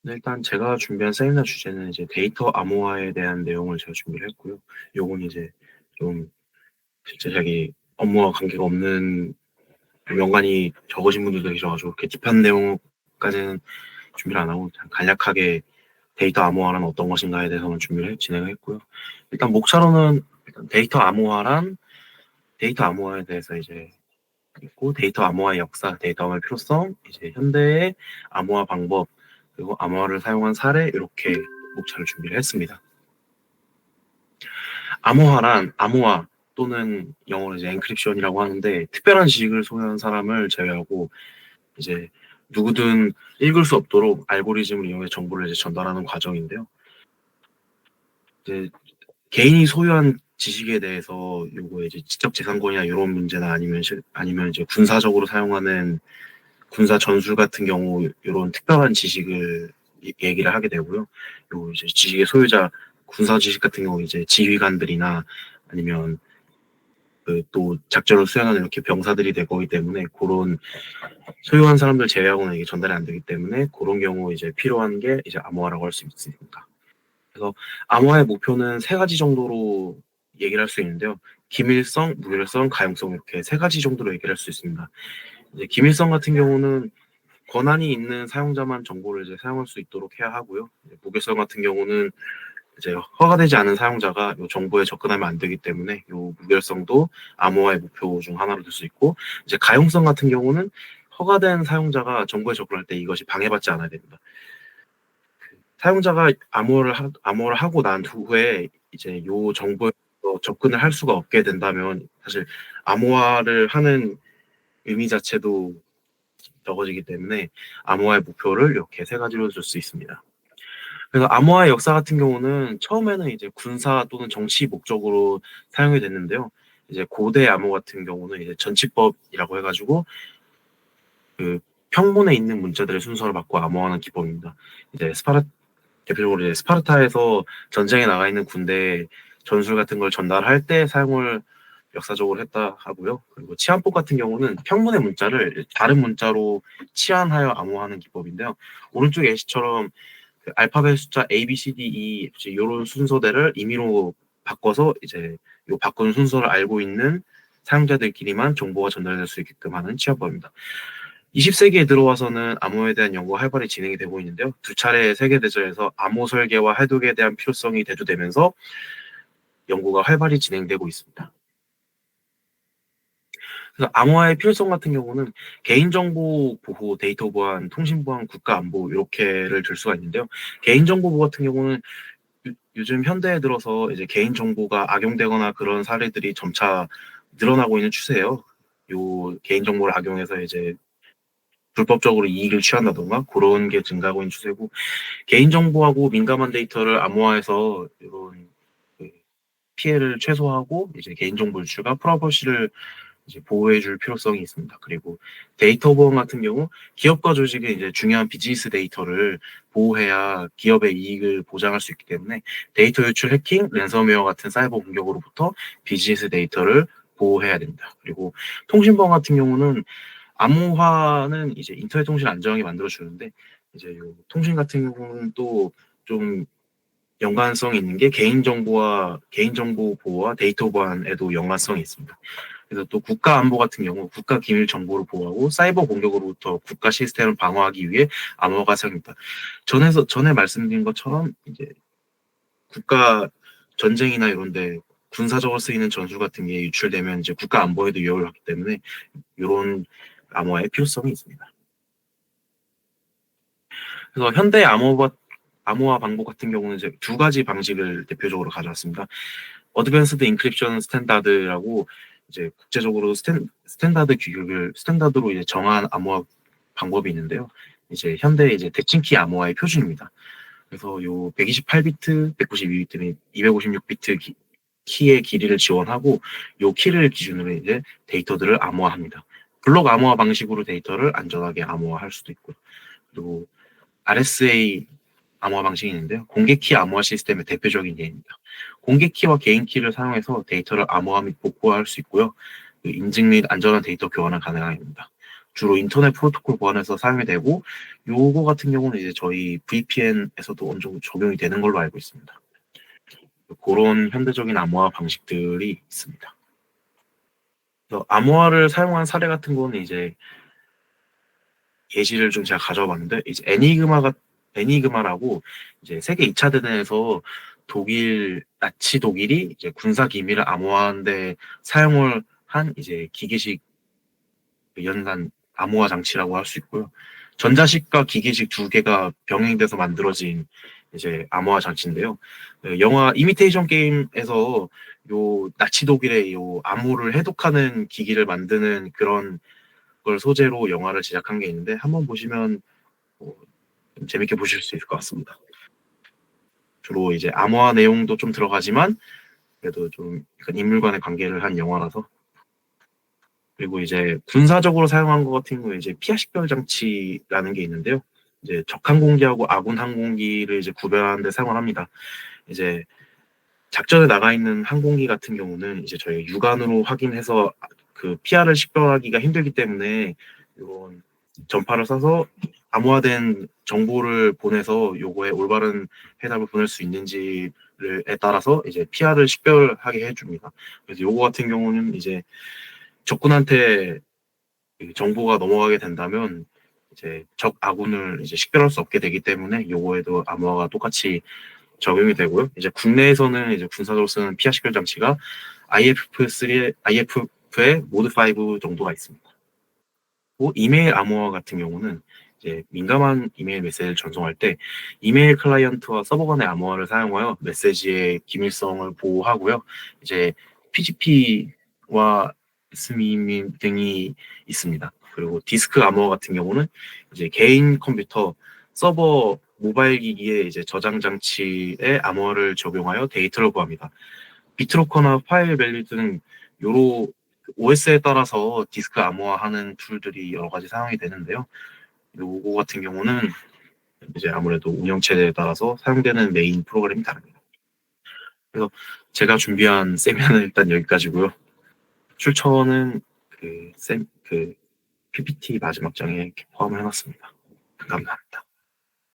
네, 일단 제가 준비한 세미나 주제는 이제 데이터 암호화에 대한 내용을 제가 준비를 했고요. 요건 이제 좀 진짜 자기 업무와 관계가 없는 연관이 적으신 분들도 계셔가지고 그렇게 딥한 내용까지는 준비를 안 하고 그냥 간략하게 데이터 암호화란 어떤 것인가에 대해서만 진행을 했고요. 일단 목차로는 일단 데이터 암호화에 대해서 이제 있고 데이터 암호화의 역사, 데이터 암호화의 필요성, 이제 현대의 암호화 방법, 그리고 암호화를 사용한 사례 이렇게 목차를 준비를 했습니다. 암호화 또는 영어로 이제 엔크립션이라고 하는데 특별한 지식을 소유한 사람을 제외하고 이제 누구든 읽을 수 없도록 알고리즘을 이용해 정보를 이제 전달하는 과정인데요. 이제 개인이 소유한 지식에 대해서 요거 이제 지적재산권이나 이런 문제나 아니면 이제 군사적으로 사용하는 군사 전술 같은 경우 이런 특별한 지식을 얘기를 하게 되고요. 요 이제 지식의 소유자 군사 지식 같은 경우 이제 지휘관들이나 아니면 그 또 작전을 수행하는 이렇게 병사들이 될 거기 때문에 그런 소유한 사람들 제외하고는 이게 전달이 안 되기 때문에 그런 경우 이제 필요한 게 이제 암호화라고 할 수 있습니다. 그래서 암호화의 목표는 세 가지 정도로 얘기를 할 수 있는데요. 기밀성, 무결성, 가용성 이렇게 세 가지 정도로 얘기를 할 수 있습니다. 이제 기밀성 같은 경우는 권한이 있는 사용자만 정보를 이제 사용할 수 있도록 해야 하고요. 무결성 같은 경우는 이제 허가되지 않은 사용자가 이 정보에 접근하면 안 되기 때문에 이 무결성도 암호화의 목표 중 하나로 들 수 있고, 이제 가용성 같은 경우는 허가된 사용자가 정보에 접근할 때 이것이 방해받지 않아야 됩니다. 사용자가 암호화를 하고 난 후에 이제 이 정보에 접근을 할 수가 없게 된다면 사실 암호화를 하는 의미 자체도 적어지기 때문에 암호화의 목표를 이렇게 세 가지로 줄 수 있습니다. 그래서 암호화의 역사 같은 경우는 처음에는 이제 군사 또는 정치 목적으로 사용이 됐는데요. 이제 고대 암호 같은 경우는 이제 전치법이라고 해가지고 그 평문에 있는 문자들의 순서를 바꿔 암호화하는 기법입니다. 이제 대표적으로 이제 스파르타에서 전쟁에 나가 있는 군대 전술 같은 걸 전달할 때 사용을 역사적으로 했다 하고요. 그리고 치안법 같은 경우는 평문의 문자를 다른 문자로 치환하여 암호화하는 기법인데요. 오른쪽 예시처럼 그 알파벳 숫자 A, B, C, D, E 이런 순서대를 임의로 바꿔서 이제 요 바꾼 순서를 알고 있는 사용자들끼리만 정보가 전달될 수 있게끔 하는 치환법입니다. 20세기에 들어와서는 암호에 대한 연구가 활발히 진행이 되고 있는데요. 두 차례 세계대전에서 암호 설계와 해독에 대한 필요성이 대두되면서 연구가 활발히 진행되고 있습니다. 그래서 암호화의 필요성 같은 경우는 개인정보 보호, 데이터 보안, 통신 보안, 국가 안보 이렇게를 들 수가 있는데요. 개인정보 보호 같은 경우는 요즘 현대에 들어서 이제 개인정보가 악용되거나 그런 사례들이 점차 늘어나고 있는 추세예요. 요 개인정보를 악용해서 이제 불법적으로 이익을 취한다던가 그런 게 증가하고 있는 추세고, 개인정보하고 민감한 데이터를 암호화해서 이런 그 피해를 최소화하고 이제 개인정보 유출과 프라이버시를 이제 보호해줄 필요성이 있습니다. 그리고 데이터 보안 같은 경우 기업과 조직의 이제 중요한 비즈니스 데이터를 보호해야 기업의 이익을 보장할 수 있기 때문에 데이터 유출 해킹, 랜섬웨어 같은 사이버 공격으로부터 비즈니스 데이터를 보호해야 됩니다. 그리고 통신 보안 같은 경우는 암호화는 이제 인터넷 통신 안전하게 만들어 주는데 이제 요 통신 같은 경우는 또 좀 연관성이 있는 게 개인정보 보호와 데이터 보안에도 연관성이 있습니다. 그래서 또 국가 안보 같은 경우 국가 기밀 정보를 보호하고 사이버 공격으로부터 국가 시스템을 방어하기 위해 암호화가 사용됩니다. 전에 말씀드린 것처럼 이제 국가 전쟁이나 이런데 군사적으로 쓰이는 전술 같은 게 유출되면 이제 국가 안보에도 위협을 받기 때문에 이런 암호화의 필요성이 있습니다. 그래서 현대 암호화 방법 같은 경우는 이제 두 가지 방식을 대표적으로 가져왔습니다. 어드밴스드 인크립션 스탠다드라고 이제 국제적으로 스탠다드로 이제 정한 암호화 방법이 있는데요. 이제 현대 이제 대칭키 암호화의 표준입니다. 그래서 요 128비트, 192비트 및 256비트 키의 길이를 지원하고 요 키를 기준으로 이제 데이터들을 암호화합니다. 블록 암호화 방식으로 데이터를 안전하게 암호화할 수도 있고요. 그리고 RSA 암호화 방식이 있는데요. 공개키 암호화 시스템의 대표적인 예입니다. 공개키와 개인키를 사용해서 데이터를 암호화 및 복구할 수 있고요. 인증 및 안전한 데이터 교환을 가능합니다. 주로 인터넷 프로토콜 보안에서 사용이 되고, 요거 같은 경우는 이제 저희 VPN에서도 어느 정도 적용이 되는 걸로 알고 있습니다. 그런 현대적인 암호화 방식들이 있습니다. 그래서 암호화를 사용한 사례 같은 거는 이제 예시를 좀 제가 가져와 봤는데, 이제 애니그마라고 이제 세계 2차 대전에서 나치 독일이 이제 군사 기밀을 암호화하는데 사용을 한 이제 기계식 연산 암호화 장치라고 할 수 있고요. 전자식과 기계식 두 개가 병행돼서 만들어진 이제 암호화 장치인데요. 영화 이미테이션 게임에서 요 나치 독일의 요 암호를 해독하는 기기를 만드는 그런 걸 소재로 영화를 제작한 게 있는데, 한번 보시면 좀 재밌게 보실 수 있을 것 같습니다. 주로 이제 암호화 내용도 좀 들어가지만 그래도 좀 약간 인물 간의 관계를 한 영화라서. 그리고 이제 군사적으로 사용한 것 같은 경우에 이제 피하 식별 장치라는 게 있는데요. 이제 적 항공기하고 아군 항공기를 이제 구별하는 데 사용을 합니다. 이제 작전에 나가 있는 항공기 같은 경우는 이제 저희가 육안으로 확인해서 그 피하를 식별하기가 힘들기 때문에 이런 전파를 쏴서 암호화된 정보를 보내서 요거에 올바른 해답을 보낼 수 있는지에 따라서 이제 피하를 식별하게 해줍니다. 그래서 요거 같은 경우는 이제 적군한테 정보가 넘어가게 된다면 이제 적 아군을 이제 식별할 수 없게 되기 때문에 요거에도 암호화가 똑같이 적용이 되고요. 이제 국내에서는 이제 군사적으로 쓰는 피하 식별 장치가 IF의 모드 5 정도가 있습니다. 또 이메일 암호화 같은 경우는 이제 민감한 이메일 메시지를 전송할 때 이메일 클라이언트와 서버 간의 암호화를 사용하여 메시지의 기밀성을 보호하고요. 이제 PGP와 SMIM 등이 있습니다. 그리고 디스크 암호화 같은 경우는 이제 개인 컴퓨터, 서버, 모바일 기기에 이제 저장 장치에 암호화를 적용하여 데이터를 구합니다. 비트로커나 파일 밸류 등 요로 OS에 따라서 디스크 암호화하는 툴들이 여러 가지 사용이 되는데요. 요거 같은 경우는 이제 아무래도 운영체제에 따라서 사용되는 메인 프로그램이 다릅니다. 그래서 제가 준비한 세미나는 일단 여기까지고요. 출처는 그 PPT 마지막 장에 포함을 해놨습니다. 감사합니다.